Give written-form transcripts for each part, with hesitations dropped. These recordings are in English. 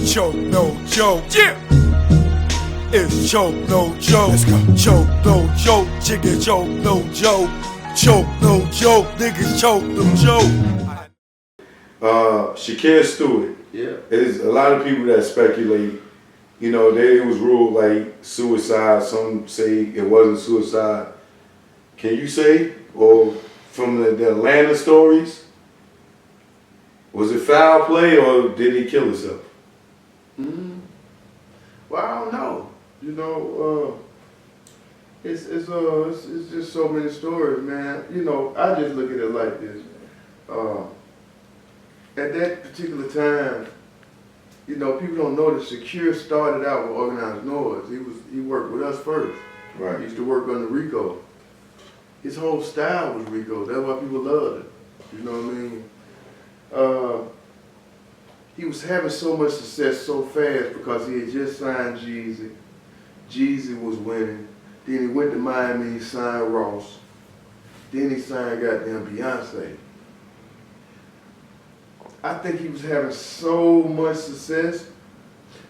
choke, no joke. Yeah. It's choke, no joke. Let's go. Choke, no joke. Chicken choke, no joke. Choke, no joke. Niggas choke, no joke. Shakir Stewart. Yeah. There's a lot of people that speculate, you know, that it was ruled like suicide. Some say it wasn't suicide. Can you say, or from the Atlanta stories, was it foul play or did he kill himself? Well, I don't know. You know, it's just so many stories, man. You know, I just look at it like this. At that particular time, you know, people don't know that Shakir started out with Organized Noise. He worked with us first. Right. He used to work under Rico. His whole style was Rico. That's why people loved it. You know what I mean? He was having so much success so fast because he had just signed Jeezy. Jeezy was winning. Then he went to Miami, he signed Ross. Then he signed goddamn Beyonce. I think he was having so much success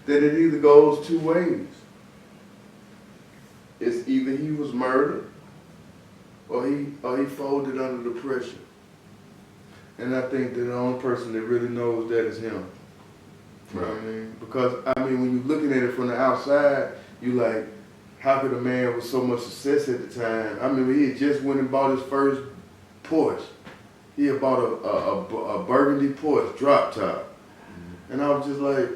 that it either goes two ways. It's either he was murdered or he folded under the pressure. And I think that the only person that really knows that is him. You know what I mean? Because, I mean, when you're looking at it from the outside, you like, how could a man with so much success at the time? I mean, he had just went and bought his first Porsche. He had bought a burgundy Porsche drop top. And I was just like,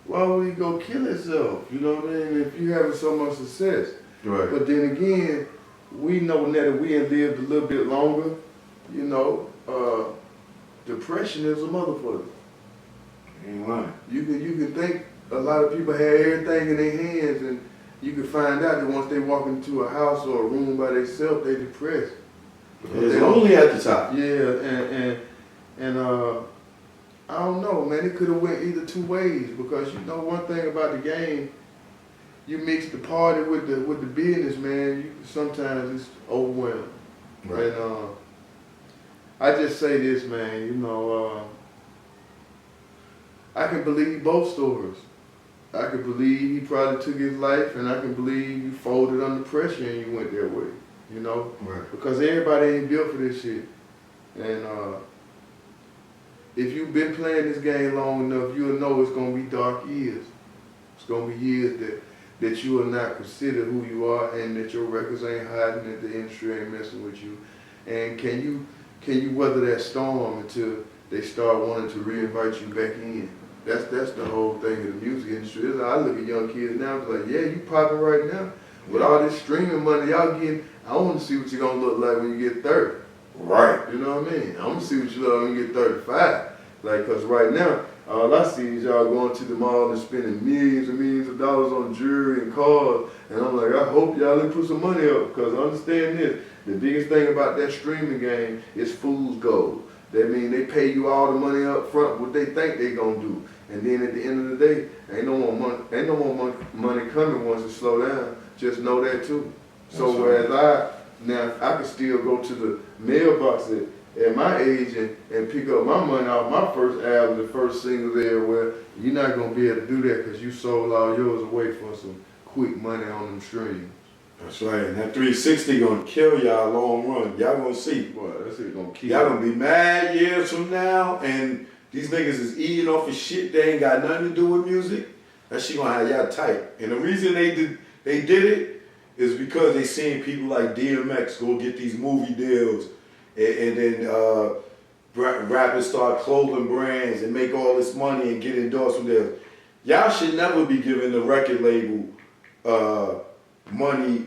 why would he go kill himself? You know what I mean? If you having so much success. Right. But then again, we know now that we have lived a little bit longer, you know, depression is a motherfucker. Ain't lying. You can think a lot of people have everything in their hands, and you can find out that once they walk into a house or a room by themselves, they depressed. It's lonely at the top. Yeah, and I don't know, man. It could have went either two ways because you know one thing about the game, you mix the party with the business, man. Sometimes it's overwhelming. Right. And I just say this, man. You know, I can believe both stories. I can believe he probably took his life, and I can believe you folded under pressure and you went that way. You know, Right. Because everybody ain't built for this shit. And if you've been playing this game long enough, you'll know it's gonna be dark years. It's gonna be years that you will not consider who you are, and that your records ain't hiding, that the industry ain't messing with you. And can you weather that storm until they start wanting to reinvite you back in? That's the whole thing of the music industry. I look at young kids now, it's like, yeah, you popping right now. With all this streaming money y'all getting, I want to see what you're going to look like when you get 30. Right. You know what I mean? I want to see what you look like when you get 35. Like, because right now, all I see is y'all going to the mall and spending millions and millions of dollars on jewelry and cars. And I'm like, I hope y'all didn't put some money up, because understand this, the biggest thing about that streaming game is fool's gold. That means they pay you all the money up front, what they think they going to do. And then at the end of the day, ain't no more money coming once it slow down. Just know that too. So whereas I could still go to the mailbox at my age and pick up my money off my first album, the first single there, where you're not gonna be able to do that because you sold all yours away for some quick money on them streams. That's right. And that 360 gonna kill y'all long run. Y'all gonna see. Boy, that's it gonna kill. Y'all gonna be mad years from now, and these niggas is eating off of shit they ain't got nothing to do with music. That shit gonna have y'all tight. And the reason they did it is because they seen people like DMX go get these movie deals, and then rappers start clothing brands and make all this money and get endorsement deals. Y'all should never be giving the record label money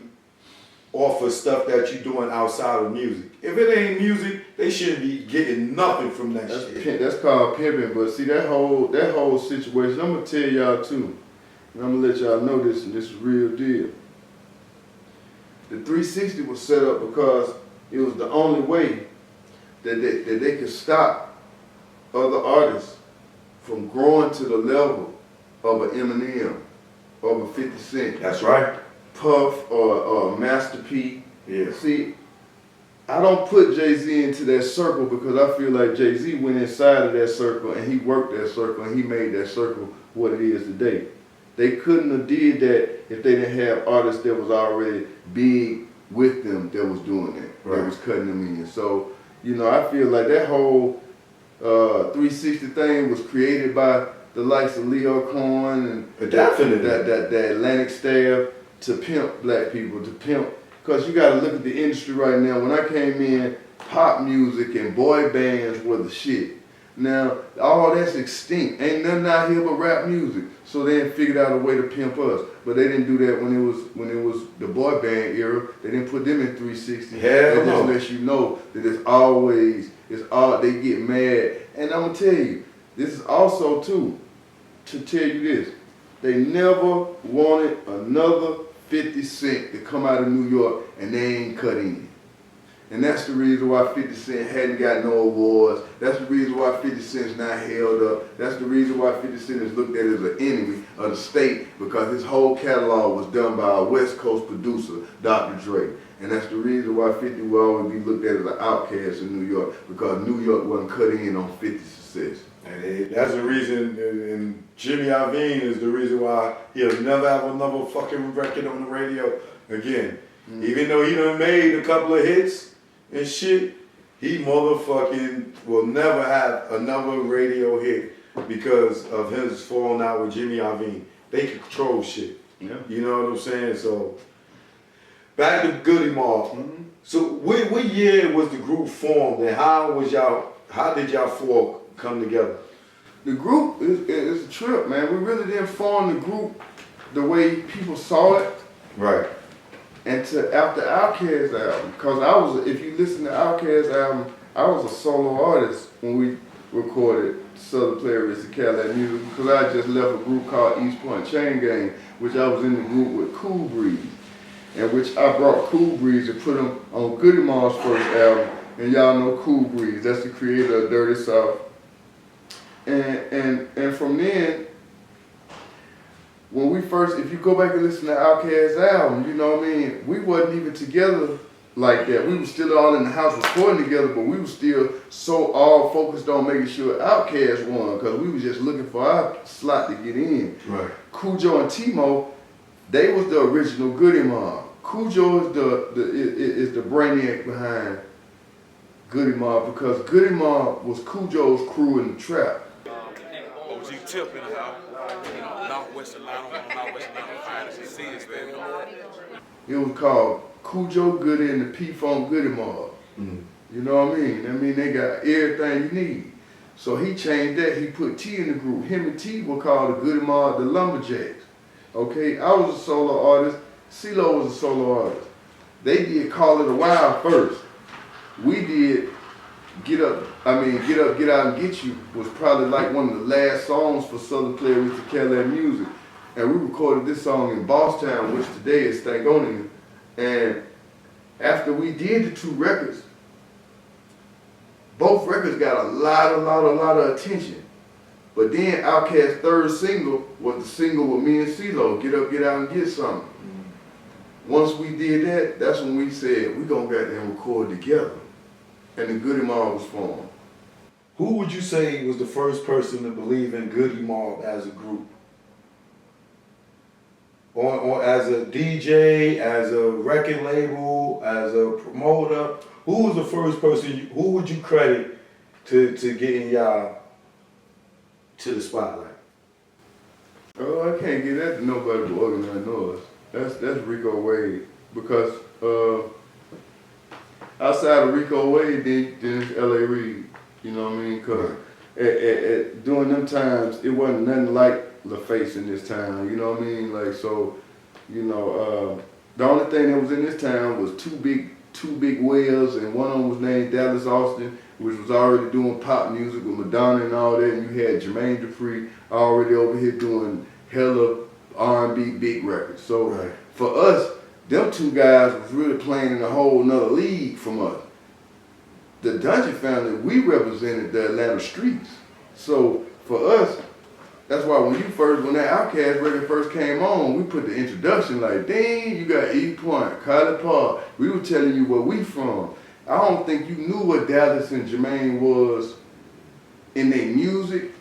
off of stuff that you're doing outside of music. If it ain't music, they shouldn't be getting nothing from that shit. That's called pimping. But see, that whole situation, I'm gonna tell y'all too, and I'm gonna let y'all know this, and this is real deal. The 360 was set up because it was the only way that they could stop other artists from growing to the level of an Eminem, of a 50 Cent. That's right. Puff or Master P. Yeah. See, I don't put Jay-Z into that circle because I feel like Jay-Z went inside of that circle and he worked that circle and he made that circle what it is today. They couldn't have did that if they didn't have artists that was already big with them that was doing that, that was cutting them in. So, you know, I feel like that whole 360 thing was created by the likes of Leo Cohen and that Atlantic staff to pimp black people, to pimp. Because you got to look at the industry right now. When I came in, pop music and boy bands were the shit. Now, all that's extinct. Ain't nothing out here but rap music. So they figured out a way to pimp us. But they didn't do that when it was the boy band era. They didn't put them in 360. Hell no. Just lets you know that they get mad. And I'm going to tell you, this is also too, to tell you this. They never wanted another 50 Cent to come out of New York and they ain't cut in. And that's the reason why 50 Cent hadn't got no awards. That's the reason why 50 Cent's not held up. That's the reason why 50 Cent is looked at as an enemy of the state, because his whole catalog was done by a West Coast producer, Dr. Dre. And that's the reason why 50 will always be looked at as an outcast in New York, because New York wasn't cut in on 50's success. And that's the reason, and Jimmy Iovine is the reason why he'll never have another fucking record on the radio again. Mm-hmm. Even though he done made a couple of hits and shit, he motherfucking will never have another radio hit because of his falling out with Jimmy Iovine. They can control shit. Yeah. You know what I'm saying? So, back to Goodie Mob. Mm-hmm. So, what year was the group formed, and how did y'all four come together? The group is a trip, man. We really didn't form the group the way people saw it. Right. After Outkast album, because if you listen to Outkast album, I was a solo artist when we recorded Southern Playlist of Cadillac Music, because I just left a group called East Point Chain Gang, which I was in the group with Cool Breeze, and which I brought Cool Breeze and put him on Goodie Mob's first album, and y'all know Cool Breeze, that's the creator of Dirty South. And from then, when we first, if you go back and listen to Outkast's album, you know what I mean, we wasn't even together like that. We were still all in the house recording together, but we were still so all focused on making sure Outkast won, because we was just looking for our slot to get in. Right. Cujo and Timo, they was the original Goodie Mob. Cujo is the brainiac behind Goodie Mob, because Goodie Mob was Cujo's crew in the trap. OG Tip in the house. Northwest Atlanta, Northwest Atlanta, finest see it, it was called Cujo Goodie and the P-Funk Goodie Mob. Mm. You know what I mean? I mean, they got everything you need. So he changed that. He put T in the group. Him and T were called the Goodie Mob, the Lumberjacks. Okay, I was a solo artist. Cee Lo was a solo artist. They did Call It a While first. We did Get Up, Get Out and Get You was probably like one of the last songs for Southern Playlist of Cadillac Music. And we recorded this song in Bosstown, which today is Stankonia. And after we did the two records, both records got a lot of attention. But then Outkast's third single was the single with me and Cee Lo, Get Up, Get Out and Get Something. Mm-hmm. Once we did that, that's when we said, we gonna get there and record together. And the Goodie Mob was formed. Who would you say was the first person to believe in Goodie Mob as a group? Or as a DJ, as a record label, as a promoter? Who was the first person, who would you credit to getting y'all to the spotlight? Oh, I can't get that to nobody but Organized Noise. That's Rico Wade. Because outside of Rico Wade, then it's L.A. Reid. You know what I mean? Because during them times, it wasn't nothing like LaFace in this town. You know what I mean? Like, so, you know, the only thing that was in this town was two big whales, and one of them was named Dallas Alston, which was already doing pop music with Madonna and all that, and you had Jermaine Dupri already over here doing hella R&B big records. So for us, them two guys was really playing in a whole nother league from us. The Dungeon family, we represented the Atlanta streets. So for us, that's why when that Outkast record first came on, we put the introduction like, dang, you got East Point, College Park. We were telling you where we from. I don't think you knew what Dallas and Jermaine was in their music.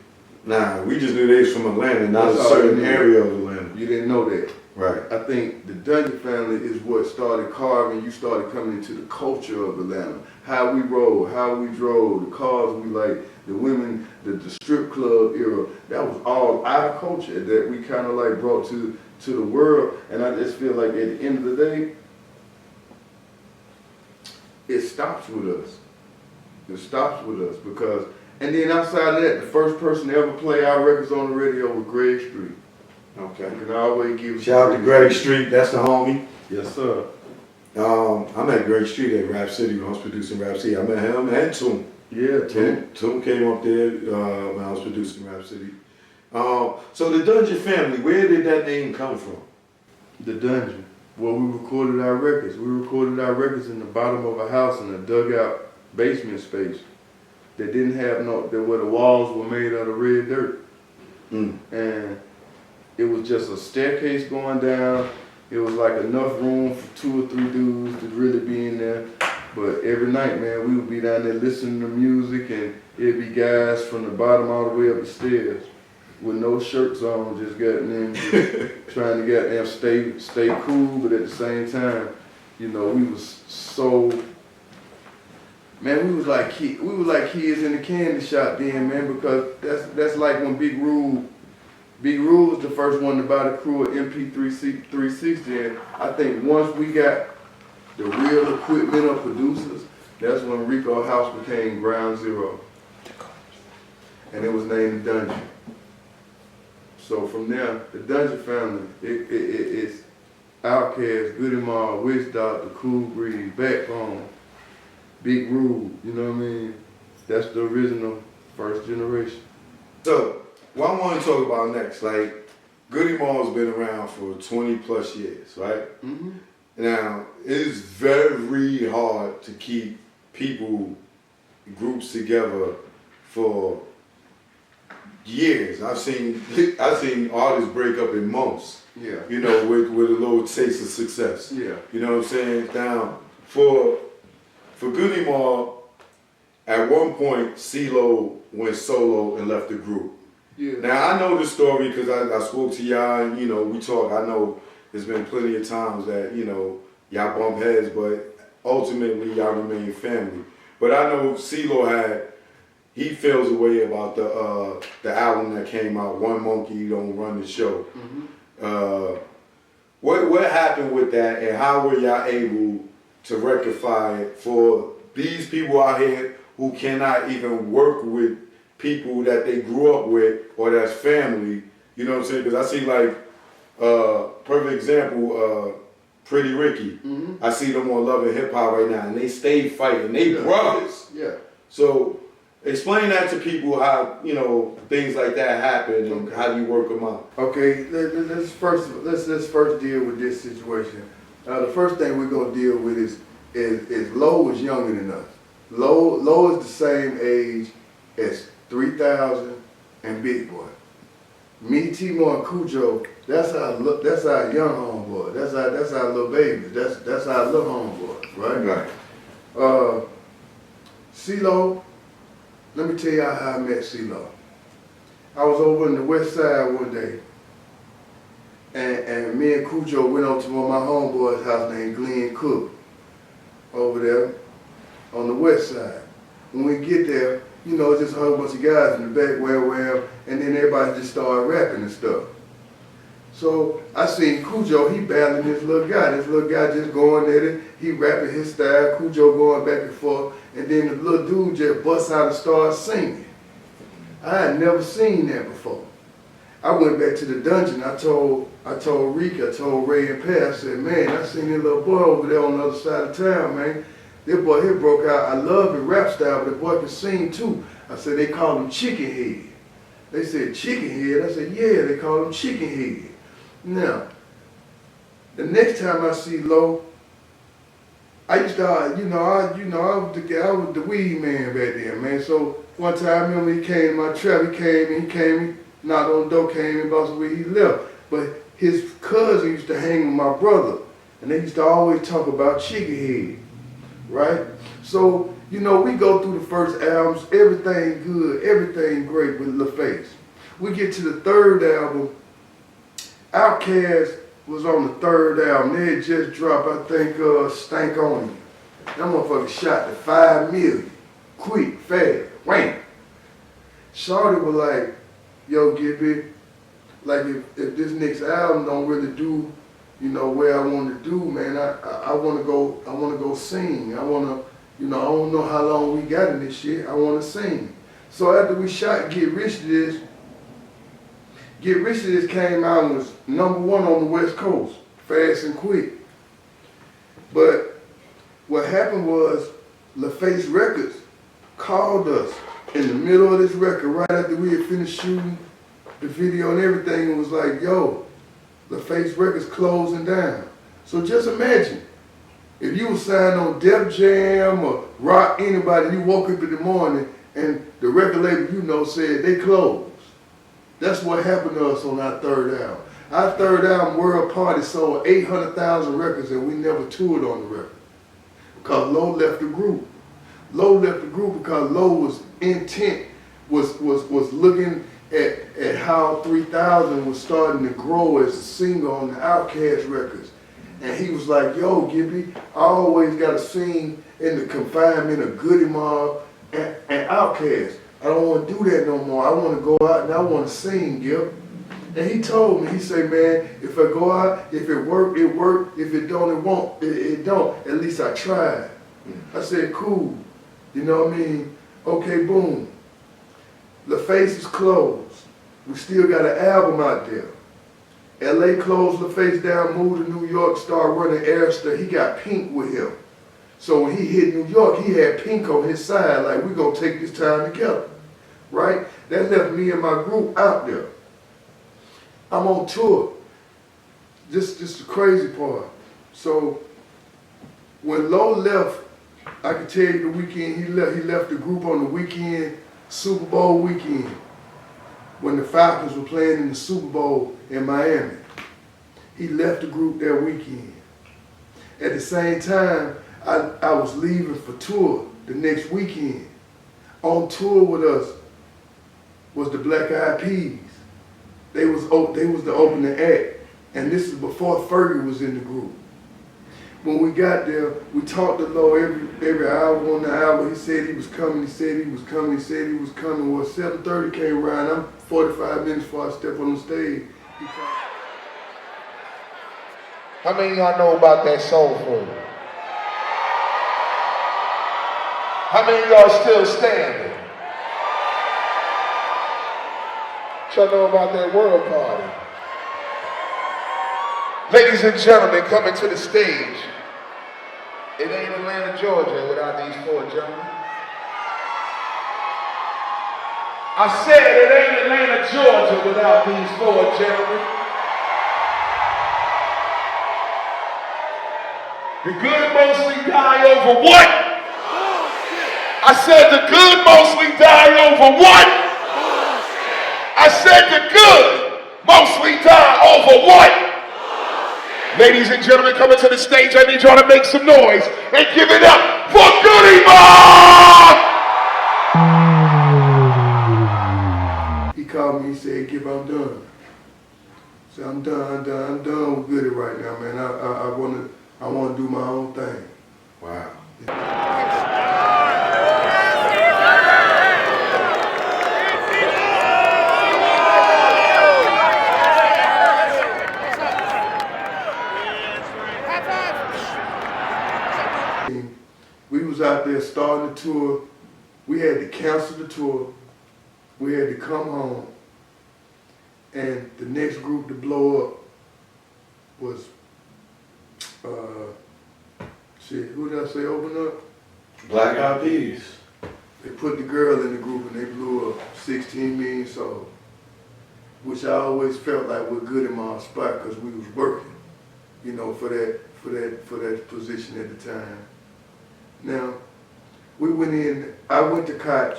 Nah, we just knew they was from Atlanta, not That's a all certain you knew. area of Atlanta. You didn't know that. Right. I think the Dungeon family is what started carving, you started coming into the culture of Atlanta. How we rode, how we drove, the cars we like, the women, the strip club era. That was all our culture that we kind of like brought to the world. And I just feel like at the end of the day, it stops with us. It stops with us because, and then outside of that, the first person to ever play our records on the radio was Greg Street. Okay. You can always give Shout out to Greg Street, that's the homie. Yes, sir. I met Greg Street at Rap City when I was producing Rap City. I met him and Toom. Yeah, Tim. Toom came up there when I was producing Rap City. So the Dungeon family, where did that name come from? The Dungeon. Well, we recorded our records. We recorded our records in the bottom of a house in a dugout basement space that didn't have where the walls were made out of red dirt. And it was just a staircase going down. It was like enough room for 2 or 3 dudes to really be in there. But every night, man, we would be down there listening to music, and it'd be guys from the bottom all the way up the stairs with no shirts on, just getting in, just trying to get them stay cool, but at the same time, you know, we was so, man, we was like kids in the candy shop then, man, because that's like when Big Rule was the first one to buy the crew of MP360, and I think once we got the real equipment of producers, that's when Rico House became Ground Zero. And it was named The Dungeon. So from there, the Dungeon family, it's Outkast, Goodie Mob, Witch Doctor, Cool Breeze, Backbone, Big Rule, you know what I mean? That's the original first generation. So, what I want to talk about next, like, Goodie Mob's been around for 20 plus years, right? Mm-hmm. Now, it is very hard to keep groups together for years. I've seen artists break up in months. Yeah. You know, with a little taste of success. Yeah. You know what I'm saying? Now, for Goodie Mob, at one point, Cee Lo went solo and left the group. Yeah. Now, I know the story because I spoke to y'all and, you know, we talk. I know there's been plenty of times that, you know, y'all bump heads, but ultimately y'all remain family. But I know Cee Lo he feels a way about the album that came out, One Monkey Don't Run the Show. Mm-hmm. What happened with that, and how were y'all able to rectify it for these people out here who cannot even work with people that they grew up with or that's family? You know what I'm saying? Because I see, like, perfect example, Pretty Ricky. Mm-hmm. I see them on Love and Hip Hop right now, and they stay fighting. They brothers. Yeah. So explain that to people, how, you know, things like that happen and how you work them out. Okay, let's first deal with this situation. The first thing we're gonna deal with is Lo is younger than us. Lo is the same age as 3000 and Big Boy. Me, Timo, and Cujo, that's our young homeboy. That's our little baby. That's our little homeboy, right? Right. Cee Lo, let me tell y'all how I met Cee Lo. I was over in the West Side one day, and me and Cujo went up to one of my homeboys' house named Glenn Cook, over there on the West Side. When we get there, you know, it's just a whole bunch of guys in the back, where, and then everybody just started rapping and stuff. So I seen Cujo, he battling this little guy. This little guy just going at it. He rapping his style, Cujo going back and forth, and then the little dude just busts out and starts singing. I had never seen that before. I went back to the dungeon. I told Rick, I told Ray and Pat, I said, man, I seen this little boy over there on the other side of town, man. This boy here broke out. I love his rap style, but the boy can sing too. I said, they call him Chicken Head. They said, Chicken Head? I said, yeah, they call him Chicken Head. Now, the next time I see Lo, I used to, I was the weed man back then, man. So one time, I remember he came to my trap. He knocked on the door, came and bought some weed. He left. But his cousin used to hang with my brother, and they used to always talk about Chicken Head, right? So, you know, we go through the first albums, everything good, everything great with LaFace. We get to the third album. Outkast was on the third album. They had just dropped, I think, Stank On You. That motherfucker shot to 5 million. Quick, fast, wham. Shawty was like, yo, Gippy, like if this next album don't really do, you know, where I want to do, man, I want to go sing. I want to, you know, I don't know how long we got in this shit. I want to sing. So after we shot Get Rich to This, Get Rich to This came out and was #1 on the West Coast, fast and quick. But what happened was LaFace Records called us in the middle of this record, right after we had finished shooting the video and everything, and was like, yo, LaFace Records closing down. So just imagine, if you were signed on Def Jam or Rock Anybody, you woke up in the morning and the record label you know said they closed. That's what happened to us on our third album. Our third album, World Party, sold 800,000 records and we never toured on the record. Because Lo left the group. Lo left the group because Lo was intent, was looking at how 3000 was starting to grow as a singer on the Outkast records. And he was like, yo, Gippy, I always got to sing in the confinement of Goodie Mob and Outkast. I don't want to do that no more. I want to go out and I want to sing, Gipp. And he told me, he said, man, if I go out, if it work, it work. If it don't, it won't. It don't. At least I tried. I said, cool. You know what I mean? Okay, boom. LaFace is closed. We still got an album out there. LA closed LaFace down, moved to New York, started running Alston. He got Pink with him. So when he hit New York, he had Pink on his side, like, we're going to take this time together, right? That left me and my group out there. I'm on tour. This the crazy part. So when Lo left, I can tell you the weekend he left the group on the weekend, Super Bowl weekend, when the Falcons were playing in the Super Bowl in Miami. He left the group that weekend. At the same time, I was leaving for tour the next weekend. On tour with us was the Black Eyed Peas. They was the opening act, and this is before Fergie was in the group. When we got there, we talked to Lo every hour on the hour. He said he was coming, he said he was coming, he said he was coming. Well, 7:30 came around, I'm 45 minutes before I step on the stage. How many of y'all know about that soul food? How many of y'all still standing? Y'all know about that world party? Ladies and gentlemen, coming to the stage. It ain't Atlanta, Georgia without these 4 gentlemen. I said it ain't Atlanta, Georgia without these 4 gentlemen. The good mostly die over what? I said the good mostly die over what? I said the good mostly die over what? Ladies and gentlemen, coming to the stage, I need y'all to make some noise and give it up for Goodie Mob! He called me, he said, Gipp, I'm done. I said, I'm done with Goodie right now, man. I want to do my own thing. Wow. We was out there starting the tour. We had to cancel the tour. We had to come home. And the next group to blow up was, who did I say open up? Black Eyed Peas. They put the girl in the group and they blew up 16 million souls, which I always felt like was good in my spot because we was working, you know, for that position at the time. Now, we went in, I went to Koch,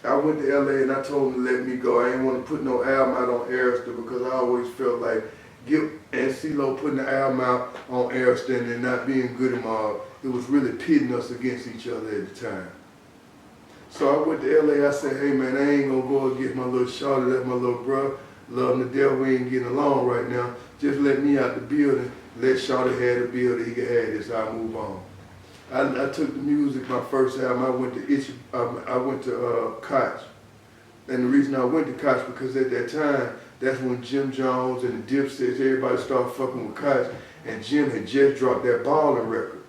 I went to LA and I told him to let me go. I didn't want to put no album out on Alston because I always felt like Gipp and Cee Lo putting the album out on Alston and not being Goodie Mob, it was really pitting us against each other at the time. So I went to LA, I said, hey man, I ain't gonna go and get my little shawty, that's my little bro. Love him to death, we ain't getting along right now. Just let me out the building, let shawty have the building, he can have this, I'll move on. I took the music, my first album, I went to Koch. And the reason I went to Koch because at that time, that's when Jim Jones and the Dipsets, everybody started fucking with Koch, and Jim had just dropped that Ballin' record.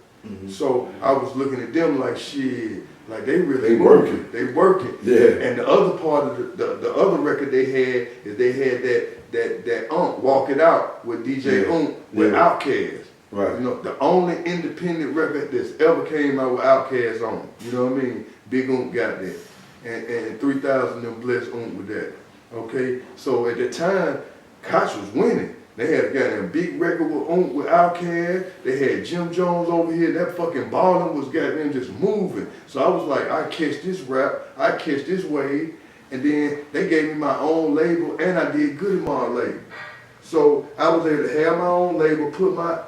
So I was looking at them like, shit, like they really working. They working. Yeah. And the other part of the other record they had is they had that Walk It Out with DJ with Outkast. Right. You know, the only independent record that's ever came out with Outkast on it. You know what I mean? Big got that. And 3,000 them blessed with that. Okay? So at the time, Koch was winning. They had got a big record with Outkast. They had Jim Jones over here. That fucking Ballin' was goddamn just moving. So I was like, I catch this rap, I catch this wave, and then they gave me my own label, and I did Goodie Mob label. So I was able to have my own label, put my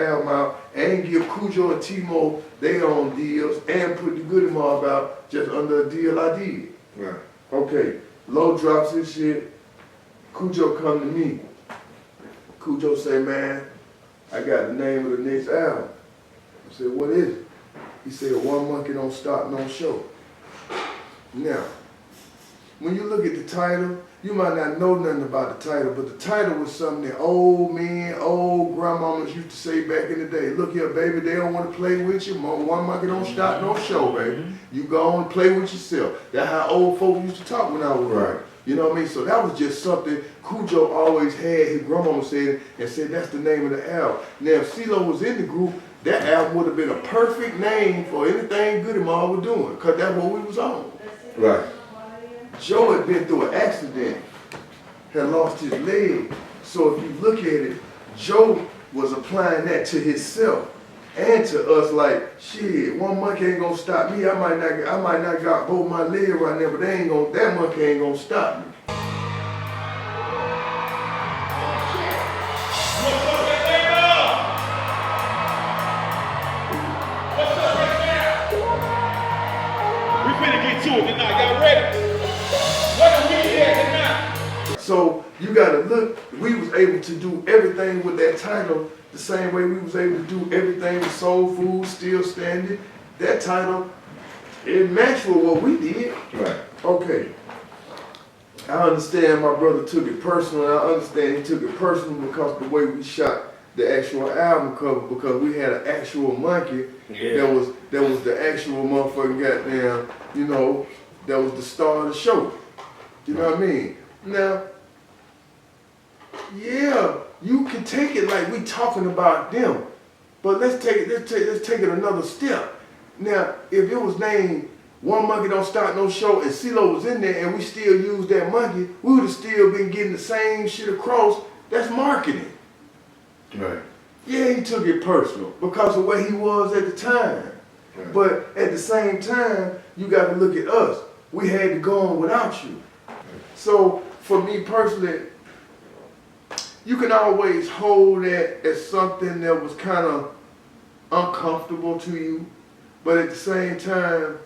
album out, and give Cujo and T-Mo their own deals, and put the Goodie Mob out just under a deal I did. Right. Okay, Low drops his shit. Cujo come to me. Cujo say, man, I got the name of the next album. I said, what is it? He said, One Monkey Don't Stop No Show. Now, when you look at the title, you might not know nothing about the title, but the title was something that old men, old grandmamas used to say back in the day. Look here, baby, they don't want to play with you. One monkey don't stop no show, baby. You go on and play with yourself. That's how old folks used to talk when I was right. You know what I mean? So that was just something Cujo always had, his grandmama said, and said that's the name of the album. Now, if Cee Lo was in the group, that album would have been a perfect name for anything Goodie Mob was doing, because that's what we was on. Right. Joe had been through an accident, had lost his leg. So if you look at it, Joe was applying that to himself and to us like, shit, one monkey ain't gonna stop me. I might not got both my legs right now, but that monkey ain't gonna stop me. What's up right now? We finna get to it tonight. Y'all ready? What are we here tonight? So you gotta look, we was able to do everything with that title the same way we was able to do everything with Soul Food, Still Standing. That title, it matched with what we did. Right. Okay. I understand my brother took it personal. I understand he took it personal because the way we shot the actual album cover, because we had an actual monkey that was the actual motherfucking goddamn, you know, that was the star of the show. You know what I mean? Now, yeah, you can take it like we talking about them, but let's take it another step. Now, if it was named One Monkey Don't Start No Show and Cee Lo was in there and we still used that monkey, we would have still been getting the same shit across. That's marketing. Right. Yeah, he took it personal because of where he was at the time. Right. But at the same time, you got to look at us. We had to go on without you. So for me personally, you can always hold that as something that was kind of uncomfortable to you, but at the same time,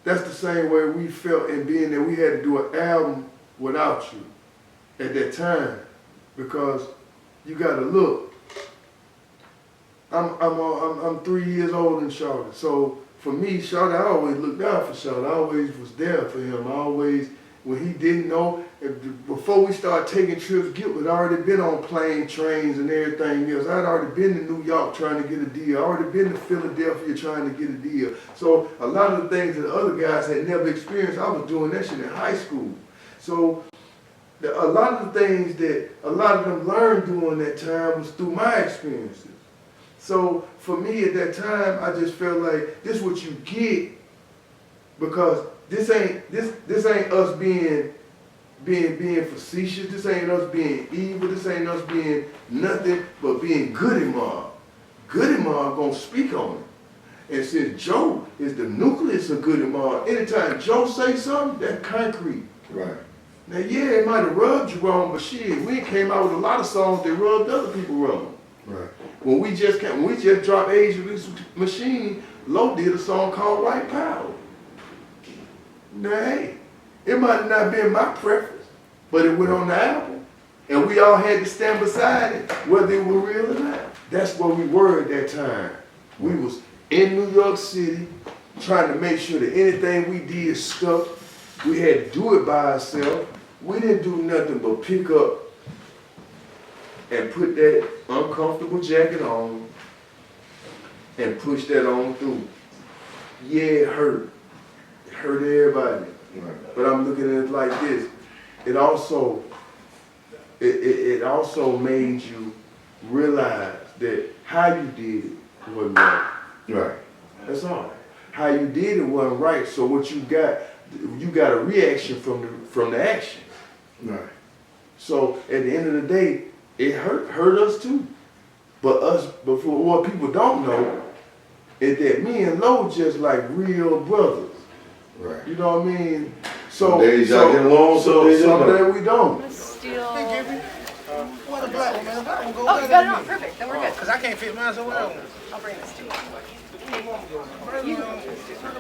that's the same way we felt in being that we had to do an album without you at that time, because you got to look. I'm 3 years older than Charlotte, so for me, Charlotte, I always looked out for Charlotte. I always was there for him. I always, when he didn't know, before we started taking trips, Gipp had already been on plane, trains, and everything else. I'd already been to New York trying to get a deal. I'd already been to Philadelphia trying to get a deal. So a lot of the things that the other guys had never experienced, I was doing that shit in high school. So a lot of the things that a lot of them learned during that time was through my experiences. So for me at that time, I just felt like this is what you get, because this ain't us being facetious. This ain't us being evil. This ain't us being nothing but being Goodie Mob. Goodie Mob gonna speak on it. And since Joe is the nucleus of Goodie Mob, anytime Joe say something, that's concrete. Right. Now, yeah, it might have rubbed you wrong, but shit, we came out with a lot of songs that rubbed other people wrong. Right. When we just dropped Age of This Machine, Lo did a song called White Power. Now, hey, it might have not been my preference, but it went on the album. And we all had to stand beside it, whether it was real or not. That's where we were at that time. We was in New York City, trying to make sure that anything we did stuck. We had to do it by ourselves. We didn't do nothing but pick up and put that uncomfortable jacket on and push that on through. Yeah, it hurt. It hurt everybody. Right. But I'm looking at it like this. It also made you realize that how you did it wasn't right. Right. That's all. How you did it wasn't right. So what you got a reaction from the action. Right. So at the end of the day, it hurt us too. But for what people don't know, is that me and Lo just like real brothers. Right. You know what I mean? Some days y'all get along, some days y'all don't. We don't. What a black one, man. Black one go Oh, you got it on. Perfect. Then we're good. Because I can't fit mine somewhere else. I'll bring this to you.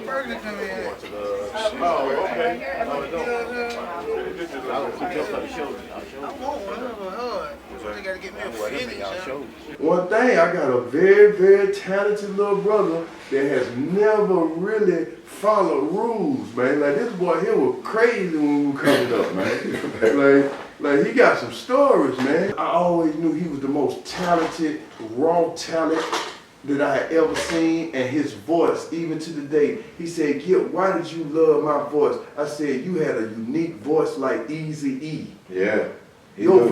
Burger come in. Oh, okay. I want one of them hard. They got to get me a finish. One thing, I got a very, very talented little brother that has never really followed rules, man. Like this boy here was crazy when we were coming up, man. Like he got some stories, man. I always knew he was the most talented, raw talent that I had ever seen, and his voice, even to the day, he said, Gipp, why did you love my voice? I said, you had a unique voice like Eazy-E. Yeah. Your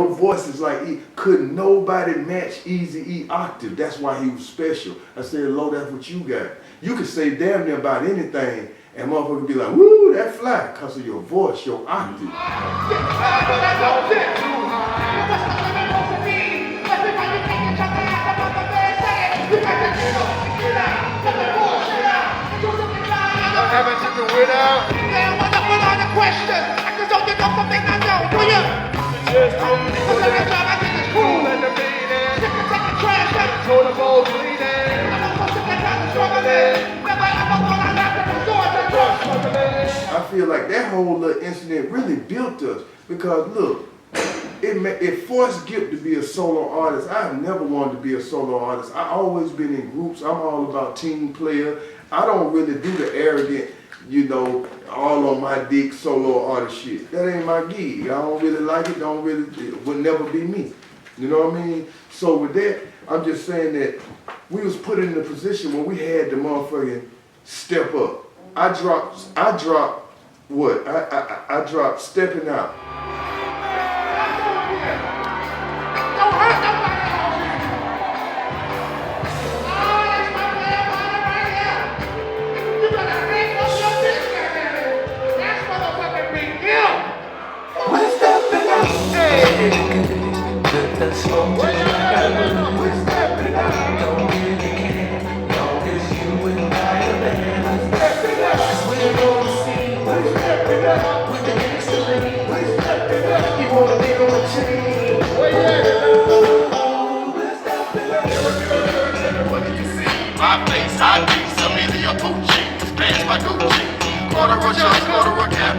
voice is like, couldn't nobody match Eazy-E octave. That's why he was special. I said, Lo, that's what you got. You could say damn near about anything, and motherfucker be like, woo, that fly, because of your voice, your octave. Haven't you been without? Yeah, what's the question? I just don't think of something I know. Do you? Just didn't What's the job? I think it's cool. let the meaning. Take the trash out. Told them all bleeding. I'm not supposed to get out of struggling. Never ever thought I'd have to resort to drugs. I feel like that whole little incident really built us, because look, it forced Gipp to be a solo artist. I've never wanted to be a solo artist. I've always been in groups. I'm all about team player. I don't really do the arrogant, all on my dick solo artist shit. That ain't my gig. I don't really like it. It would never be me. You know what I mean? So with that, I'm just saying that we was put in a position where we had to motherfucking step up. I dropped what? I dropped Stepping Out. Don't hurt nobody.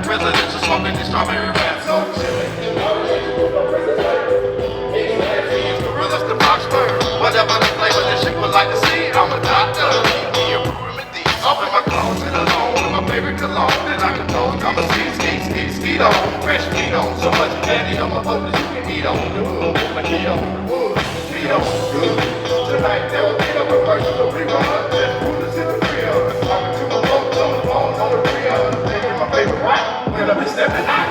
Presidential smoking this strawberry rap. So gorillas the box bird. Whatever the flavor this shit would like to see, I'm a doctor. You ruin me these. Open my closet alone with my favorite cologne. Then I can throw come and ski on. Fresh meat on. So much candy on my boat that you can eat on. The wood, my key on. Wood, feet on. Good. Tonight there will be no reverse of the rerun. Just rulers in the grill. Talking to my folks on the phone on the grill. Taking my favorite rock. When I've been stepping out.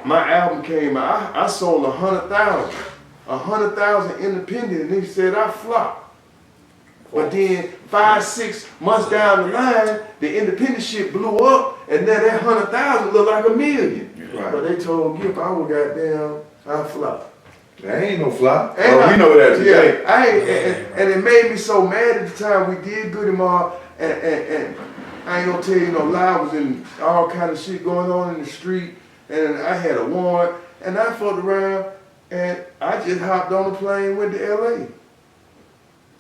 My album came out, I sold 100,000 independent, and he said I flopped. But then 5-6 months down the line, the independent shit blew up, and then that 100,000 looked like $1 million. Right. But they told Gipp I was goddamn, I flopped. That ain't no fly. And we know that today. Yeah, and it made me so mad at the time we did Goodie Mob. And I ain't gonna tell you no lie, I was in all kind of shit going on in the street, and I had a warrant, and I fucked around, and I just hopped on a plane, went to LA.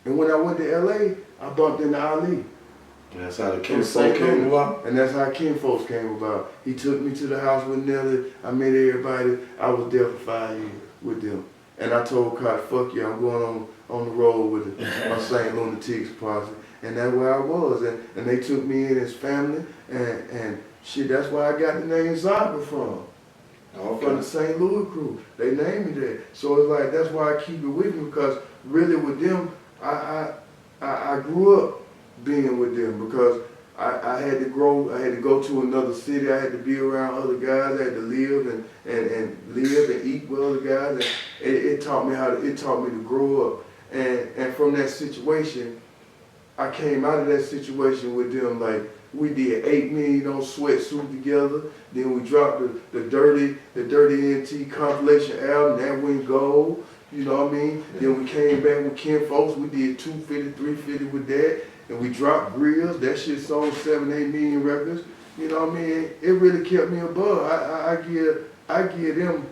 And when I went to LA, I bumped into Ali. And that's how the kinfolk came about? And that's how kinfolks came about. He took me to the house with Nelly. I met everybody. I was there for 5 years with them. And I told Cotton, fuck yeah, I'm going on the road with my St. Lunatics posse. And that's where I was. And they took me in as family. And shit, that's where I got the name Zaga from. Okay. From the St. Louis crew. They named me that. So it's like, that's why I keep it with me, because really with them, I grew up being with them, because I had to grow, I had to go to another city, I had to be around other guys, I had to live and live and eat with other guys, and it taught me to grow up. And from that situation, I came out of that situation with them, like, we did 8 million on Sweatsuit together, then we dropped the Dirty NT compilation album, that went gold, you know what I mean? Yeah. Then we came back with Ken Folks, we did 250, 350 with that, and we dropped Grills, that shit sold 7, 8 million records, you know what I mean? It really kept me above. I give them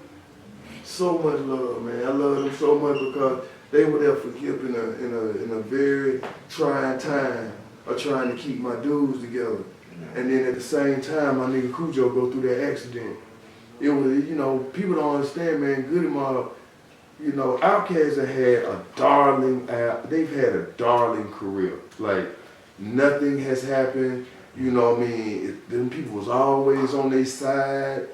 so much love, man. I love them so much because they were there for Gipp in a very trying time of trying to keep my dudes together. And then at the same time, my nigga Cujo go through that accident. It was, you know, people don't understand, man, Goodie Mob, you know, Outkast have had a darling, they've had a darling career. Like, nothing has happened, you know what I mean? Them people was always on their side.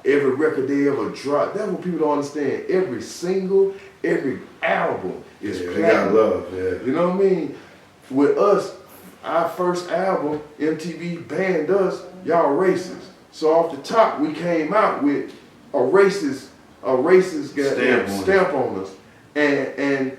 Every record they ever dropped, that's what people don't understand. Every single, every album is platinum. They got love, yeah. You know what I mean? With us, our first album, MTV banned us, y'all racist. So off the top, we came out with a racist stamp on us. And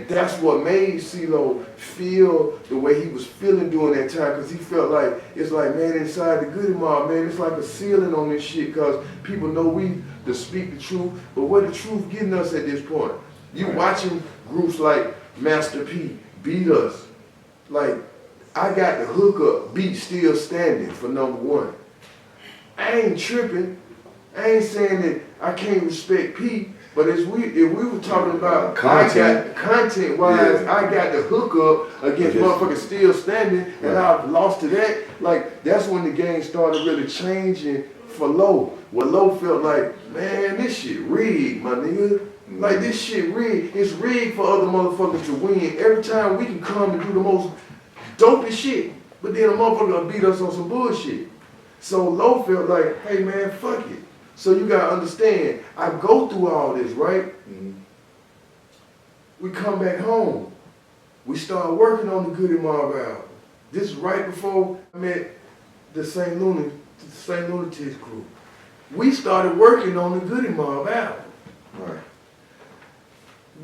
that's what made Cee Lo feel the way he was feeling during that time, because he felt like, it's like, man, inside the Goodie Mob, man, it's like a ceiling on this shit, because people know we to speak the truth, but what the truth getting us at this point? You watching groups like Master P beat us. Like, I got the hookup, beat Still Standing for #1. I ain't tripping. I ain't saying that I can't respect P, but if we were talking about content-wise, yeah. I got the hookup against motherfucking Still Standing, and I lost to that. Like, that's when the game started really changing for Lo. Where Lo felt like, man, this shit rigged, my nigga. Like, this shit rigged. It's rigged for other motherfuckers to win. Every time we can come and do the most dopest shit, but then a motherfucker gonna beat us on some bullshit. So Lo felt like, hey man, fuck it. So you gotta understand, I go through all this, right? Mm-hmm. We come back home. We start working on the Goodie Mob album. This is right before I met the St. Lunatics crew. We started working on the Goodie Mob album. Right.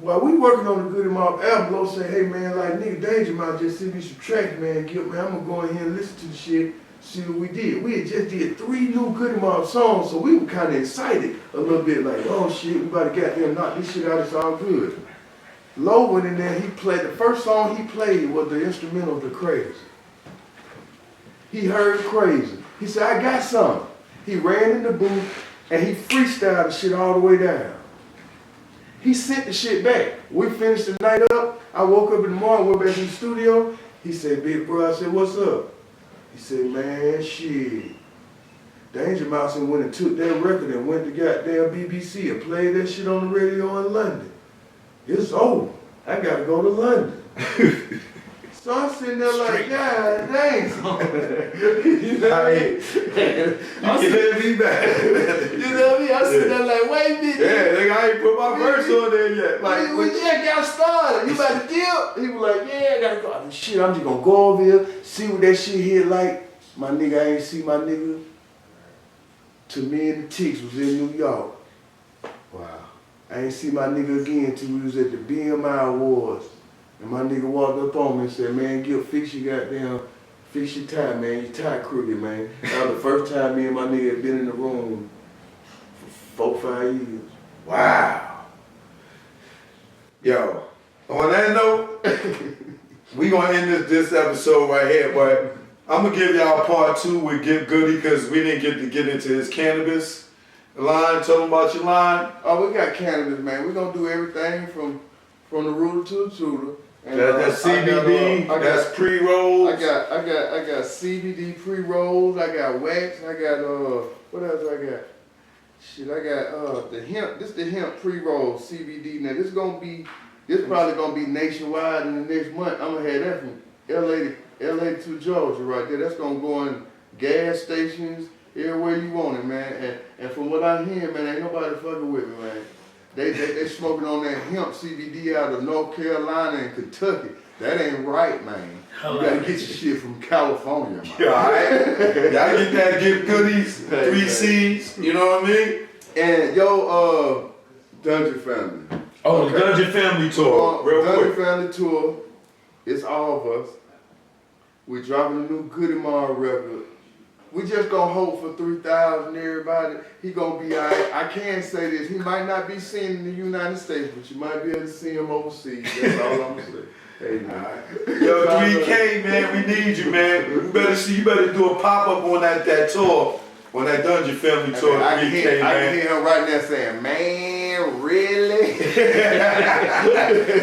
While we working on the Goodie Mob album, Lo say, hey man, like nigga Danger Mouse just sent me some tracks, man. Gipp, man, I'm gonna go in here and listen to the shit, see what we did. We had just did 3 new Goodie Mob songs, so we were kind of excited a little bit, like, oh shit, we about to goddamn knock this shit out, it's all good. Lo went in there, he played, the first song he played was the instrumental of The Crazy. He heard Crazy. He said, I got something. He ran in the booth and he freestyled the shit all the way down. He sent the shit back. We finished the night up. I woke up in the morning, went back to the studio. He said, big bro, I said, what's up? He said, man, shit. Danger Mouse went and took that record and went to goddamn BBC and played that shit on the radio in London. It's over. I gotta go to London. So I'm sitting there like, God dang. You know what I mean? I'm sitting me back. You know what I mean? I'm sitting there like, wait a minute. Yeah, nigga, I ain't put my verse on there yet. Like, we just got started. You about to deal? He was like, yeah, I gotta go. I said, shit, I'm just gonna go over here, see what that shit here like. My nigga, I ain't see my nigga till me and the Ticks was in New York. Wow. I ain't see my nigga again till we was at the BMI Awards. And my nigga walked up on me and said, man, Gipp, fix your tie, man. Your tie crooked, man. That was the first time me and my nigga had been in the room for 4, 5 years. Wow. Yo, on that note, we gonna end this episode right here, but I'm gonna give y'all part 2 with Gipp Goodie because we didn't get to get into his cannabis line. Tell them about your line. Oh, we got cannabis, man. We gonna do everything from the rooter to the tutor. And, That's CBD. That's pre-rolls. I got CBD pre-rolls. I got wax. I got what else I got? Shit, I got the hemp. This the hemp pre-roll CBD. Now this probably gonna be nationwide in the next month. I'm gonna have that from LA to Georgia right there. That's gonna go in gas stations, everywhere you want it, man. And from what I'm hearing, man, ain't nobody fucking with me, man. They smoking on that hemp CBD out of North Carolina and Kentucky. That ain't right, man. You gotta get your shit from California, man. Yeah, all right. Y'all get that Gipp Goodies, 3 C's, you know what I mean? And yo, Dungeon Family. Oh, the Dungeon Family Tour, real Dungeon quick. Family Tour, it's all of us. We're dropping a new Goodie Mob record. We just gonna hope for 3,000 everybody. He gonna be all right. I can say this, he might not be seen in the United States, but you might be able to see him overseas. That's all I'm gonna say. Hey, man. Yo, 3K, man, we need you, man. You better do a pop-up on that tour, on that Dungeon Family Tour, I 3K, can man. hear him right now saying, man, really?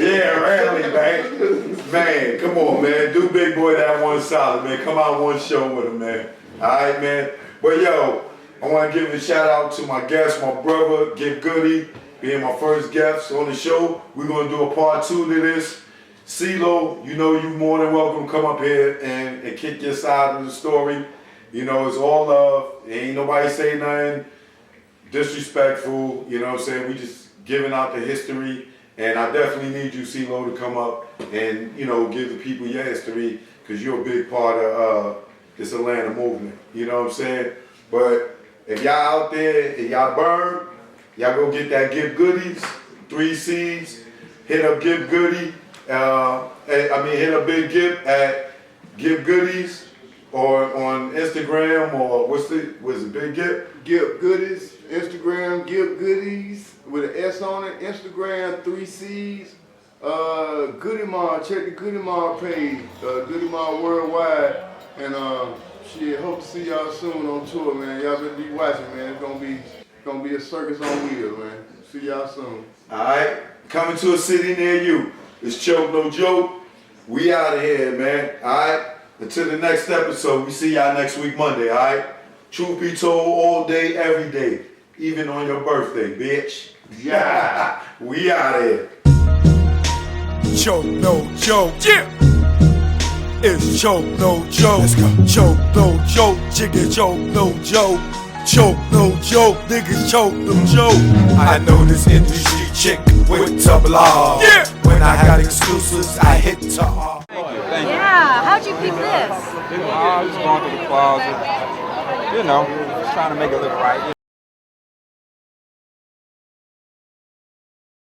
Yeah, really, man. Man, come on, man. Do Big Boy that one solid, man. Come out one show with him, man. All right, man. But yo, I want to give a shout out to my guest, my brother, Gipp Goodie, being my first guest on the show. We're going to do a part 2 to this. Cee Lo, you know you more than welcome to come up here and kick your side of the story. You know, it's all love. Ain't nobody say nothing disrespectful. You know what I'm saying? We just giving out the history. And I definitely need you, Cee Lo, to come up and, you know, give the people your history because you're a big part of this Atlanta movement. You know what I'm saying? But if y'all out there and y'all burn, y'all go get that Gipp Goodies, 3 C's. Hit up Gipp Goodie. Hit up Big Gipp at Gipp Goodies or on Instagram or what's it, Big Gipp? Gipp Goodies, Instagram, Gipp Goodies with an S on it. Instagram, 3 C's. Goodie Mob, check the Goodie Mob page, Goodie Mob Worldwide. And shit, hope to see y'all soon on tour, man. Y'all better be watching, man. It's gonna be a circus on wheels, man. See y'all soon. Alright, coming to a city near you. It's Choke No Joke. We out of here, man. Alright? Until the next episode, we see y'all next week Monday, alright? Truth be told, all day, every day. Even on your birthday, bitch. Yeah. We out of here. Choke no joke. Yeah. It's choke no joke. Let's go. Choke no joke. Chicken choke no joke. Choke no joke. Niggas choke no joke. I know this industry chick with double R. Yeah. When I got exclusives, I hit to R. Yeah, how'd you pick this? I was going through the closet, just trying to make it look right.